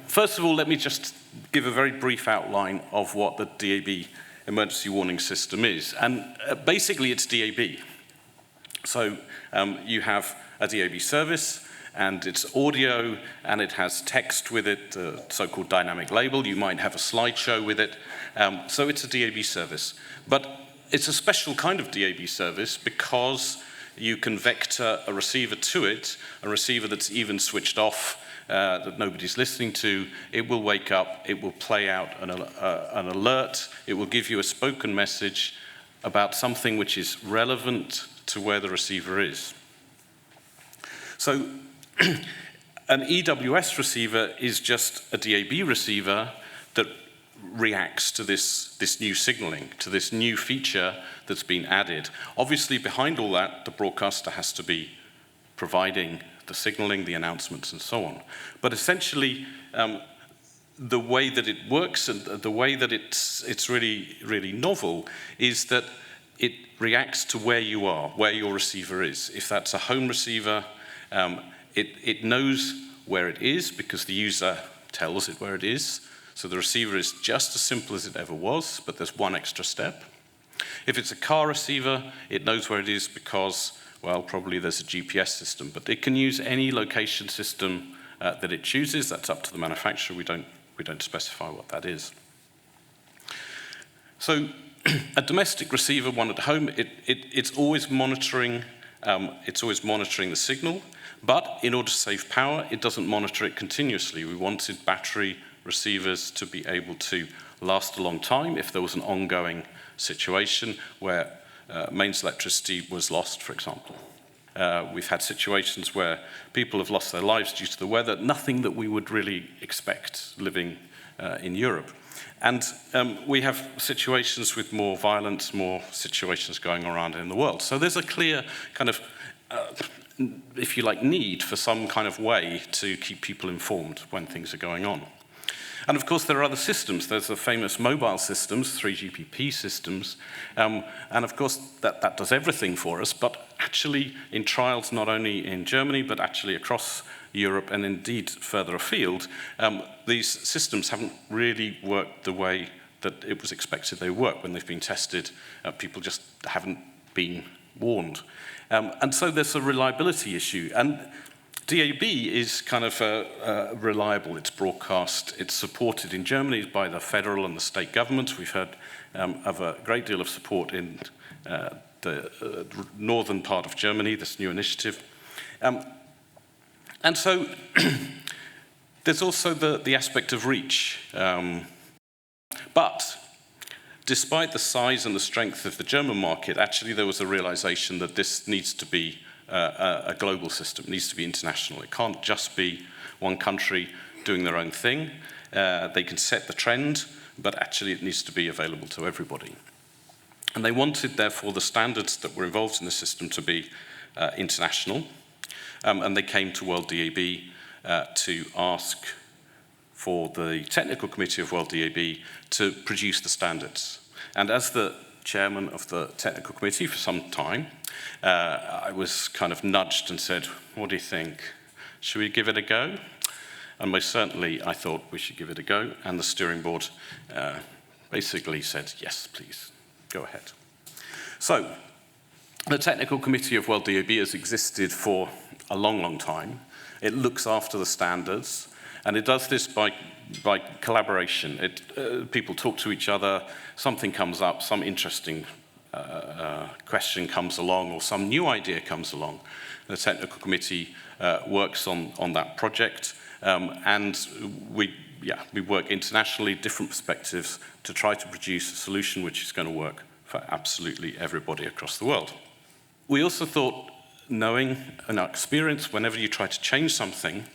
First of all, let me just give a very brief outline of what the DAB emergency warning system is. And basically, it's DAB. So you have a DAB service, and it's audio, and it has text with it, the so-called dynamic label. You might have a slideshow with it. So it's a DAB service. But it's a special kind of DAB service because you can vector a receiver to it, a receiver that's even switched off, that nobody's listening to. It will wake up, it will play out an alert, it will give you a spoken message about something which is relevant to where the receiver is. So an EWS receiver is just a DAB receiver that reacts to this new signaling, to this new feature that's been added. Obviously, behind all that, the broadcaster has to be providing the signaling, the announcements, and so on. But essentially, the way that it works and the way that it's really, really novel is that it reacts to where you are, where your receiver is. If that's a home receiver, it knows where it is because the user tells it where it is. So the receiver is just as simple as it ever was, but there's one extra step. If it's a car receiver, it knows where it is because, well, probably there's a GPS system, but it can use any location system that it chooses. That's up to the manufacturer. We don't specify what that is. So a domestic receiver, one at home, it's always monitoring the signal, but in order to save power, it doesn't monitor it continuously. We wanted battery receivers to be able to last a long time if there was an ongoing situation where mains electricity was lost, for example. We've had situations where people have lost their lives due to the weather, nothing that we would really expect living in Europe. And we have situations with more violence, more situations going around in the world. So there's a clear kind of, if you like, need for some kind of way to keep people informed when things are going on. And of course, there are other systems. There's the famous mobile systems, 3GPP systems. And of course, that does everything for us. But actually, in trials, not only in Germany, but actually across Europe and indeed further afield, these systems haven't really worked the way that it was expected they work. When they've been tested, people just haven't been warned. And so there's a reliability issue. And DAB is kind of reliable. It's broadcast. It's supported in Germany by the federal and the state governments. We've heard of a great deal of support in the northern part of Germany, this new initiative. And so there's also the aspect of reach. But despite the size and the strength of the German market, actually there was a realization that this needs to be a global system. It needs to be international. It can't just be one country doing their own thing. They can set the trend, but actually it needs to be available to everybody. And they wanted, therefore, the standards that were involved in the system to be international. And they came to WorldDAB to ask for the technical committee of WorldDAB to produce the standards. And as the chairman of the technical committee for some time, I was kind of nudged and said, what do you think? Should we give it a go? And most certainly I thought we should give it a go. And the steering board basically said, yes, please, go ahead. So the technical committee of WorldDAB has existed for a long, long time. It looks after the standards, and it does this by collaboration. People talk to each other, something comes up, some interesting question comes along, or some new idea comes along. The technical committee works on that project, and we work internationally, different perspectives, to try to produce a solution which is going to work for absolutely everybody across the world. We also thought, knowing in our experience, whenever you try to change something,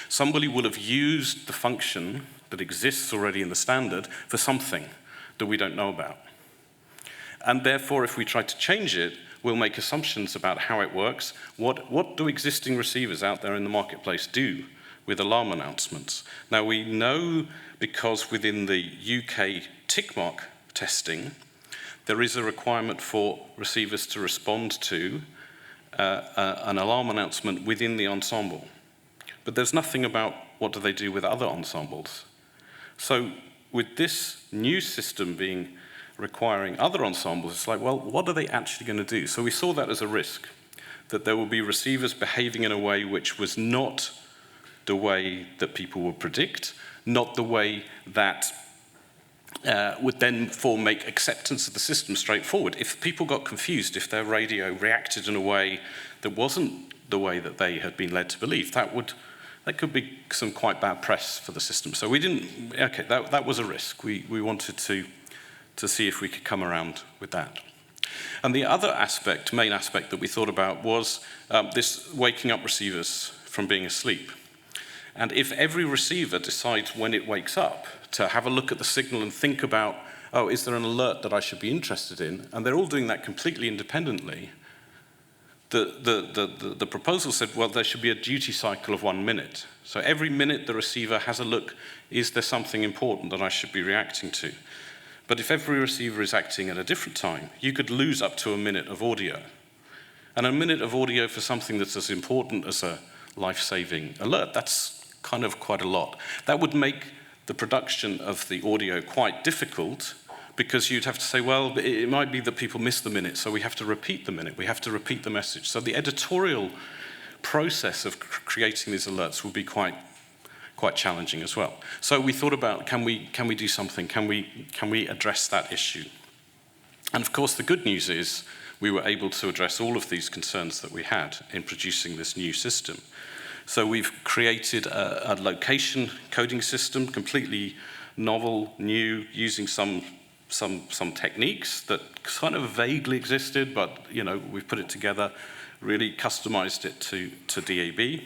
somebody will have used the function that exists already in the standard for something that we don't know about. And therefore, if we try to change it, we'll make assumptions about how it works. What do existing receivers out there in the marketplace do with alarm announcements? Now, we know because within the UK tick mark testing, there is a requirement for receivers to respond to an alarm announcement within the ensemble. But there's nothing about what do they do with other ensembles? So with this new system requiring other ensembles, it's like, well, what are they actually going to do? So we saw that as a risk, that there will be receivers behaving in a way which was not the way that people would predict, not the way that would then make acceptance of the system straightforward. If people got confused, if their radio reacted in a way that wasn't the way that they had been led to believe, that could be some quite bad press for the system. So we didn't, okay, that was a risk. We wanted to see if we could come around with that. And the other main aspect that we thought about was this waking up receivers from being asleep. And if every receiver decides when it wakes up to have a look at the signal and think about, oh, is there an alert that I should be interested in? And they're all doing that completely independently. The proposal said, well, there should be a duty cycle of 1 minute. So every minute the receiver has a look, is there something important that I should be reacting to? But if every receiver is acting at a different time, you could lose up to a minute of audio. And a minute of audio for something that's as important as a life-saving alert, that's kind of quite a lot. That would make the production of the audio quite difficult, because you'd have to say, well, it might be that people miss the minute, so we have to repeat the minute, we have to repeat the message. So the editorial process of creating these alerts will be quite challenging as well. So we thought about, can we do something? Can we address that issue? And of course, the good news is we were able to address all of these concerns that we had in producing this new system. So we've created a location coding system, completely novel, new, using some techniques that kind of vaguely existed, but we've put it together, really customized it to DAB.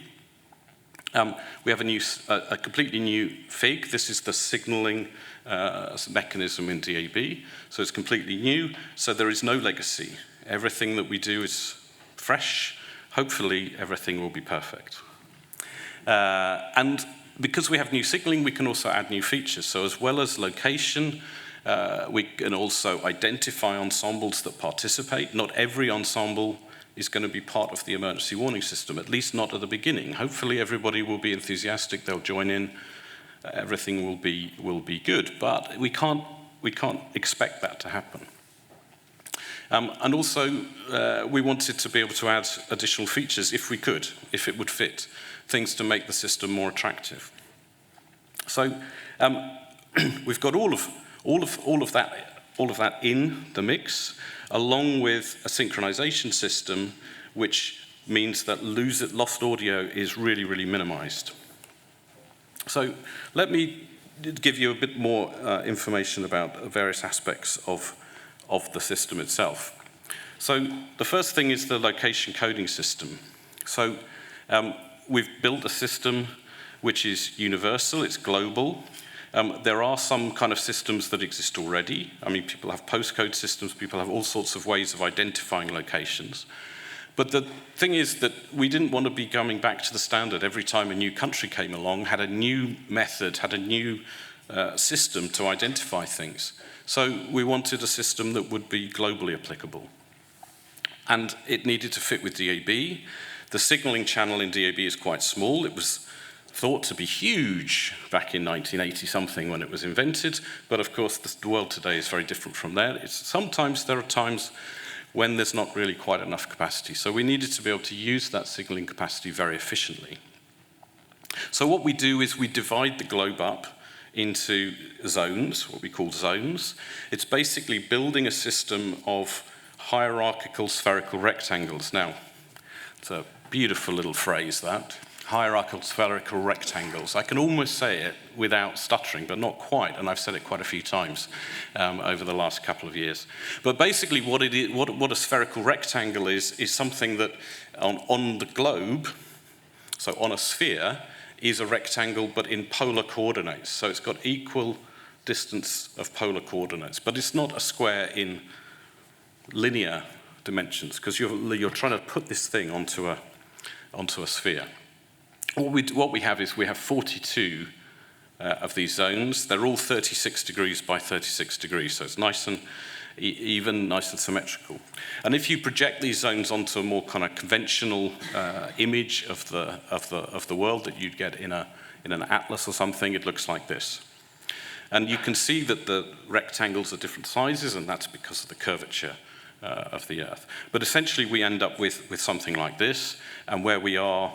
We have a completely new FIG. This is the signaling mechanism in DAB. So it's completely new. So there is no legacy. Everything that we do is fresh. Hopefully, everything will be perfect. And because we have new signaling, we can also add new features. So as well as location, we can also identify ensembles that participate. Not every ensemble is going to be part of the emergency warning system, at least not at the beginning. Hopefully everybody will be enthusiastic, they'll join in, everything will be good, but we can't expect that to happen. And also, we wanted to be able to add additional features if we could, if it would fit, things to make the system more attractive. So we've got all of that in the mix, along with a synchronization system, which means that lost audio is really, really minimized. So let me give you a bit more information about various aspects of the system itself. So the first thing is the location coding system. So we've built a system which is universal, it's global. There are some kind of systems that exist already. I mean, people have postcode systems, people have all sorts of ways of identifying locations. But the thing is that we didn't want to be coming back to the standard every time a new country came along, had a new method, had a new system to identify things. So we wanted a system that would be globally applicable. And it needed to fit with DAB. The signaling channel in DAB is quite small. It was thought to be huge back in 1980-something when it was invented, but of course the world today is very different from there. Sometimes there are times when there's not really quite enough capacity, so we needed to be able to use that signaling capacity very efficiently. So what we do is we divide the globe up into zones, what we call zones. It's basically building a system of hierarchical spherical rectangles. Now, it's a beautiful little phrase, that. Hierarchical spherical rectangles. I can almost say it without stuttering, but not quite, and I've said it quite a few times over the last couple of years. But basically what a spherical rectangle is something that on the globe, so on a sphere, is a rectangle but in polar coordinates. So it's got equal distance of polar coordinates, but it's not a square in linear dimensions, because you're trying to put this thing onto a sphere. What we have is we have 42 of these zones. They're all 36 degrees by 36 degrees, so it's nice and even, nice and symmetrical. And if you project these zones onto a more kind of conventional image of the world that you'd get in in an atlas or something, it looks like this. And you can see that the rectangles are different sizes, and that's because of the curvature of the Earth. But essentially, we end up with something like this, and where we are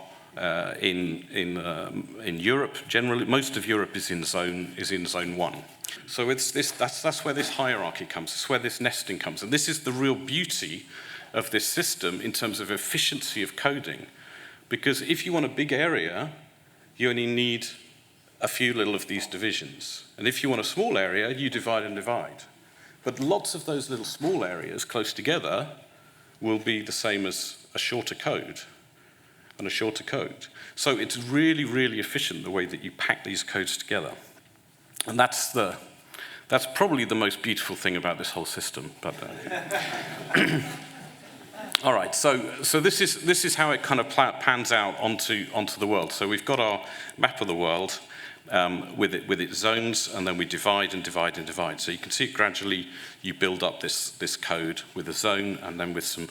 in Europe, generally, most of Europe is in zone 1. So that's where this hierarchy comes. It's where this nesting comes, and this is the real beauty of this system in terms of efficiency of coding, because if you want a big area, you only need a few little of these divisions, and if you want a small area, you divide and divide. But lots of those little small areas close together will be the same as a shorter code. And a shorter code. So it's really, really efficient the way that you pack these codes together. And that's probably the most beautiful thing about this whole system. But all right, so this is how it kind of pans out onto the world. So we've got our map of the world with its zones, and then we divide and divide and divide. So you can see gradually you build up this code with a zone, and then with some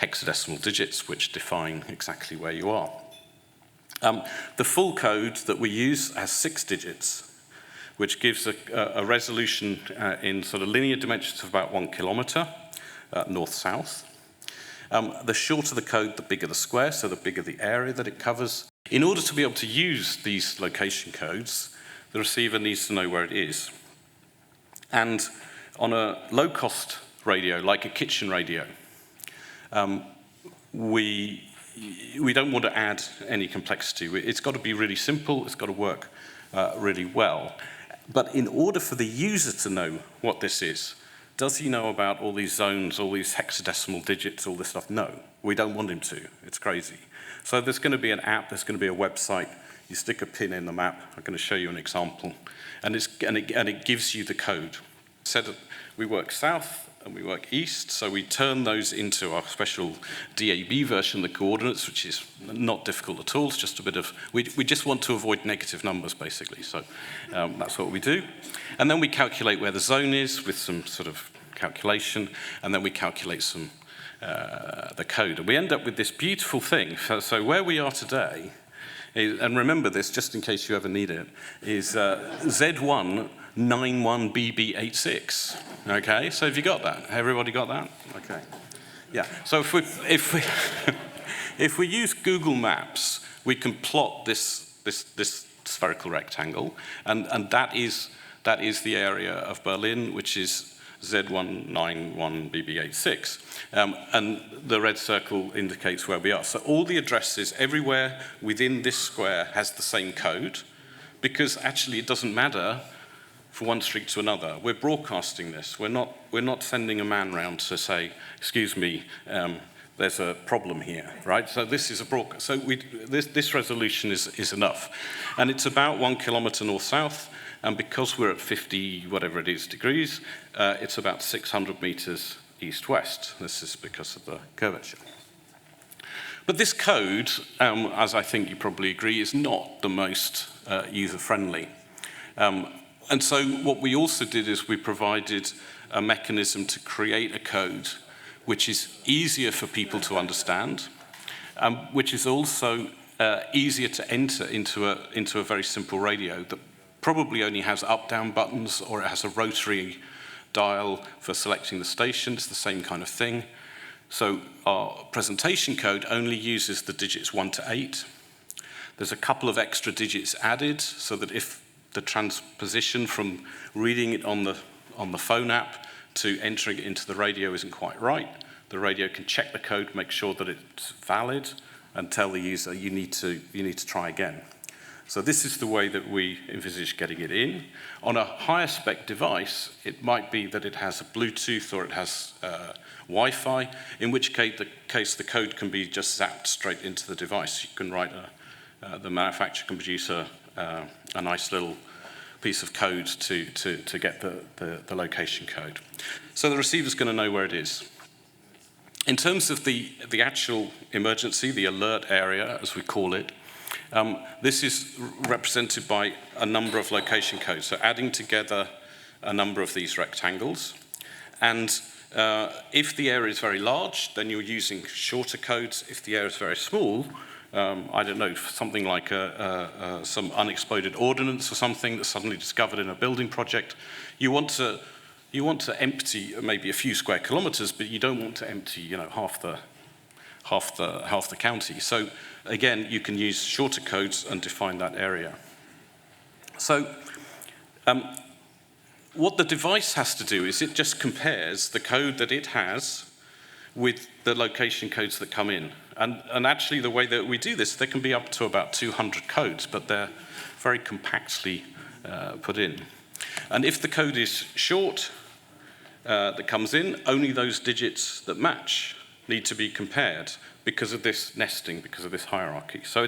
hexadecimal digits which define exactly where you are. The full code that we use has 6 digits, which gives a resolution in sort of linear dimensions of about 1 kilometer, north-south. The shorter the code, the bigger the square, so the bigger the area that it covers. In order to be able to use these location codes, the receiver needs to know where it is. And on a low-cost radio, like a kitchen radio, we don't want to add any complexity. It's got to be really simple. It's got to work really well. But in order for the user to know what this is, does he know about all these zones, all these hexadecimal digits, all this stuff? No, we don't want him to. It's crazy. So there's going to be an app. There's going to be a website. You stick a pin in the map. I'm going to show you an example. And it gives you the code. Said that we work south and we work east, so we turn those into our special DAB version of the coordinates, which is not difficult at all. It's just a bit of, we just want to avoid negative numbers, basically, so that's what we do. And then we calculate where the zone is with some sort of calculation, and then we calculate some the code. And we end up with this beautiful thing. So where we are today, and remember this just in case you ever need it, is Z191BB86. Okay, so have you got that? Everybody got that? Okay. Yeah. So if we use Google Maps, we can plot this spherical rectangle, and that is the area of Berlin, which is Z191BB86. And the red circle indicates where we are. So all the addresses everywhere within this square has the same code, because actually it doesn't matter from one street to another. We're broadcasting this. We're not sending a man round to say, excuse me, there's a problem here, right? So this is a broadcast. So this resolution is enough. And it's about 1 kilometer north-south, and because we're at 50, whatever it is, degrees, it's about 600 meters east-west. This is because of the curvature. But this code, as I think you probably agree, is not the most user-friendly. And so what we also did is we provided a mechanism to create a code which is easier for people to understand, which is also easier to enter into a very simple radio that probably only has up-down buttons, or it has a rotary dial for selecting the station. It's the same kind of thing. So our presentation code only uses the digits 1 to 8. There's a couple of extra digits added so that if the transposition from reading it on the phone app to entering it into the radio isn't quite right, the radio can check the code, make sure that it's valid, and tell the user you need to try again. So this is the way that we envisage getting it in. On a higher spec device, it might be that it has a Bluetooth or it has Wi-Fi, in which case the code can be just zapped straight into the device. You can write the manufacturer can produce a nice little piece of code to get the location code. So the receiver's going to know where it is. In terms of the actual emergency, the alert area, as we call it, this is represented by a number of location codes, so adding together a number of these rectangles. And if the area is very large, then you're using shorter codes. If the area is very small, I don't know, something like some unexploded ordnance or something that's suddenly discovered in a building project. You want to empty maybe a few square kilometers, but you don't want to empty, you know, half the county. So again, you can use shorter codes and define that area. So what the device has to do is it just compares the code that it has with the location codes that come in. And actually the way that we do this, there can be up to about 200 codes, but they're very compactly put in. And if the code is short that comes in, only those digits that match need to be compared because of this nesting, because of this hierarchy. So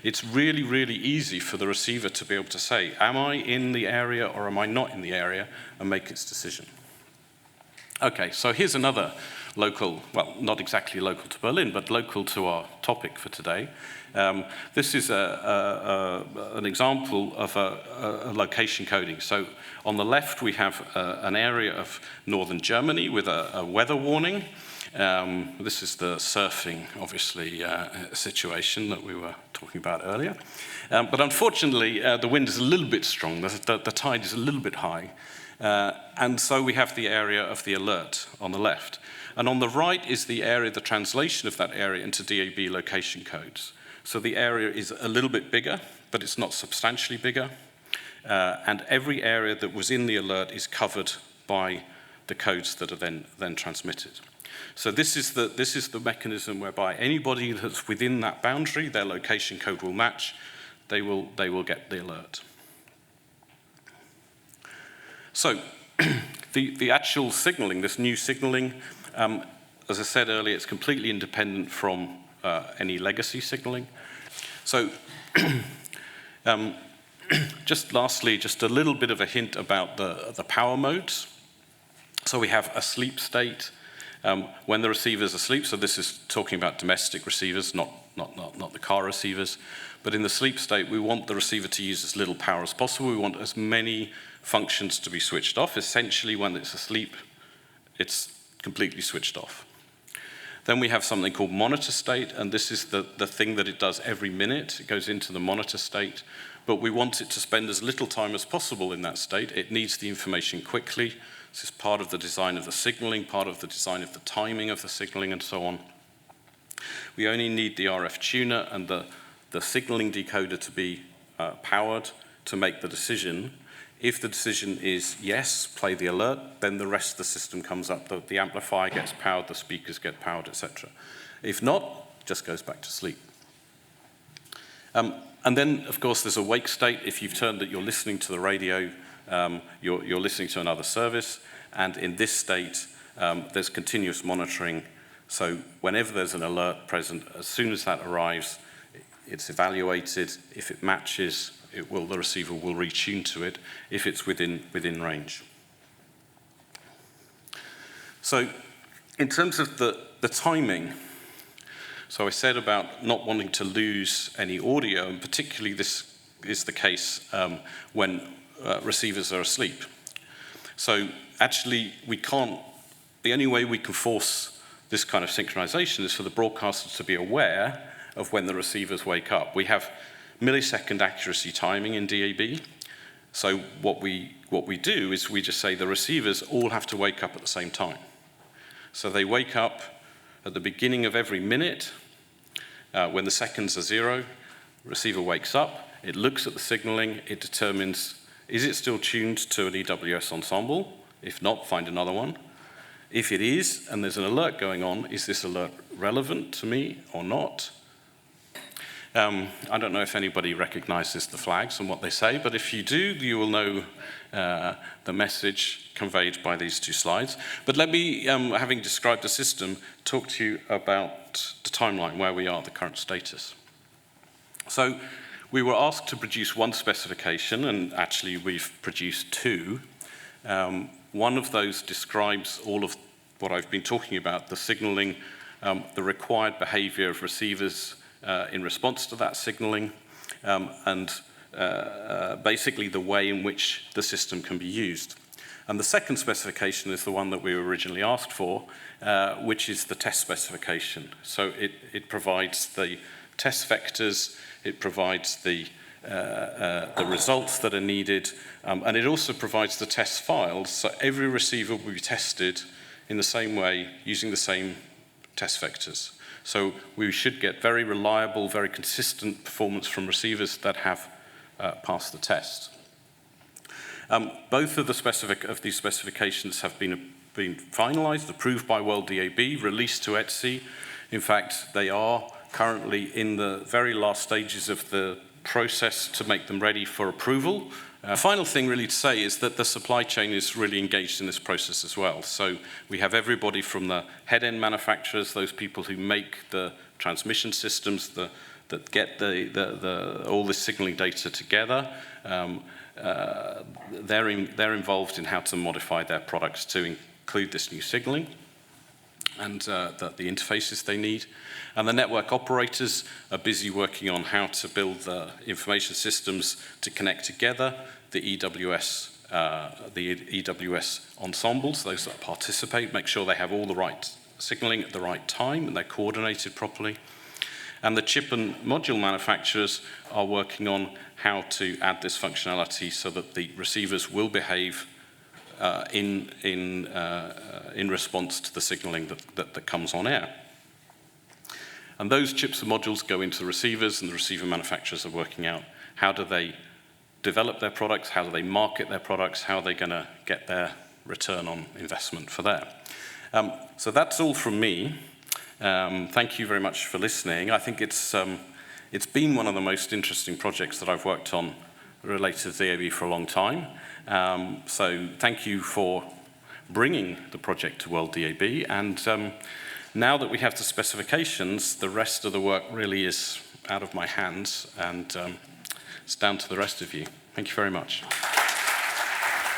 it's really, really easy for the receiver to be able to say, am I in the area or am I not in the area, and make its decision. Okay, so here's another local, well, not exactly local to Berlin, but local to our topic for today. This is an example of a location coding. So on the left, we have an area of northern Germany with a weather warning. This is the surfing, obviously, situation that we were talking about earlier. But unfortunately, the wind is a little bit strong. The tide is a little bit high. And so we have the area of the alert on the left. And on the right is the area, the translation of that area into DAB location codes. So the area is a little bit bigger, but it's not substantially bigger. And every area that was in the alert is covered by the codes that are then transmitted. So this is the mechanism whereby anybody that's within that boundary, their location code will match, they will get the alert. So the actual signaling, this new signaling, as I said earlier, it's completely independent from any legacy signaling. So just lastly, just a little bit of a hint about the power modes. So we have a sleep state when the receiver's asleep. So this is talking about domestic receivers, not the car receivers. But in the sleep state, we want the receiver to use as little power as possible. We want as many functions to be switched off. Essentially, when it's asleep, it's completely switched off. Then we have something called monitor state, and this is the thing that it does every minute. It goes into the monitor state, but we want it to spend as little time as possible in that state. It needs the information quickly. This is part of the design of the signaling, part of the design of the timing of the signaling, and so on. We only need the RF tuner and the signaling decoder to be powered to make the decision. If the decision is yes, play the alert, then the rest of the system comes up. The amplifier gets powered, the speakers get powered, etc. If not, just goes back to sleep. And then, of course, there's a wake state. If you've turned that you're listening to the radio, you're listening to another service. And in this state, there's continuous monitoring. So whenever there's an alert present, as soon as that arrives, it's evaluated. If it matches, the receiver will retune to it if it's within range. So in terms of the timing, so I said about not wanting to lose any audio, and particularly this is the case when receivers are asleep. So actually the only way we can force this kind of synchronization is for the broadcasters to be aware of when the receivers wake up. We have millisecond accuracy timing in DAB. So what we do is we just say the receivers all have to wake up at the same time. So they wake up at the beginning of every minute. When the seconds are 0, receiver wakes up, it looks at the signaling, it determines, is it still tuned to an EWS ensemble? If not, find another one. If it is, and there's an alert going on, is this alert relevant to me or not? I don't know if anybody recognizes the flags and what they say, but if you do, you will know the message conveyed by these two slides. But let me, having described the system, talk to you about the timeline, where we are, the current status. So we were asked to produce one specification, and actually we've produced two. One of those describes all of what I've been talking about, the signaling, the required behavior of receivers in response to that signaling, and basically the way in which the system can be used. And the second specification is the one that we were originally asked for, which is the test specification. So it provides the test vectors, it provides the results that are needed, and it also provides the test files, so every receiver will be tested in the same way using the same test vectors. So we should get very reliable, very consistent performance from receivers that have passed the test. Both of these specifications have been finalized, approved by WorldDAB, released to ETSI. In fact, they are currently in the very last stages of the process to make them ready for approval. Final thing really to say is that the supply chain is really engaged in this process as well. So we have everybody from the head-end manufacturers, those people who make the transmission systems that get all the signaling data together. They're involved in how to modify their products to include this new signaling and the interfaces they need. And the network operators are busy working on how to build the information systems to connect together the EWS ensembles, those that participate, make sure they have all the right signaling at the right time and they're coordinated properly. And the chip and module manufacturers are working on how to add this functionality so that the receivers will behave in response to the signaling that comes on air. And those chips and modules go into the receivers, and the receiver manufacturers are working out how do they develop their products, how do they market their products, how are they going to get their return on investment for that. So that's all from me. Thank you very much for listening. I think it's been one of the most interesting projects that I've worked on related to DAB for a long time. So thank you for bringing the project to WorldDAB. And now that we have the specifications, the rest of the work really is out of my hands, and it's down to the rest of you. Thank you very much.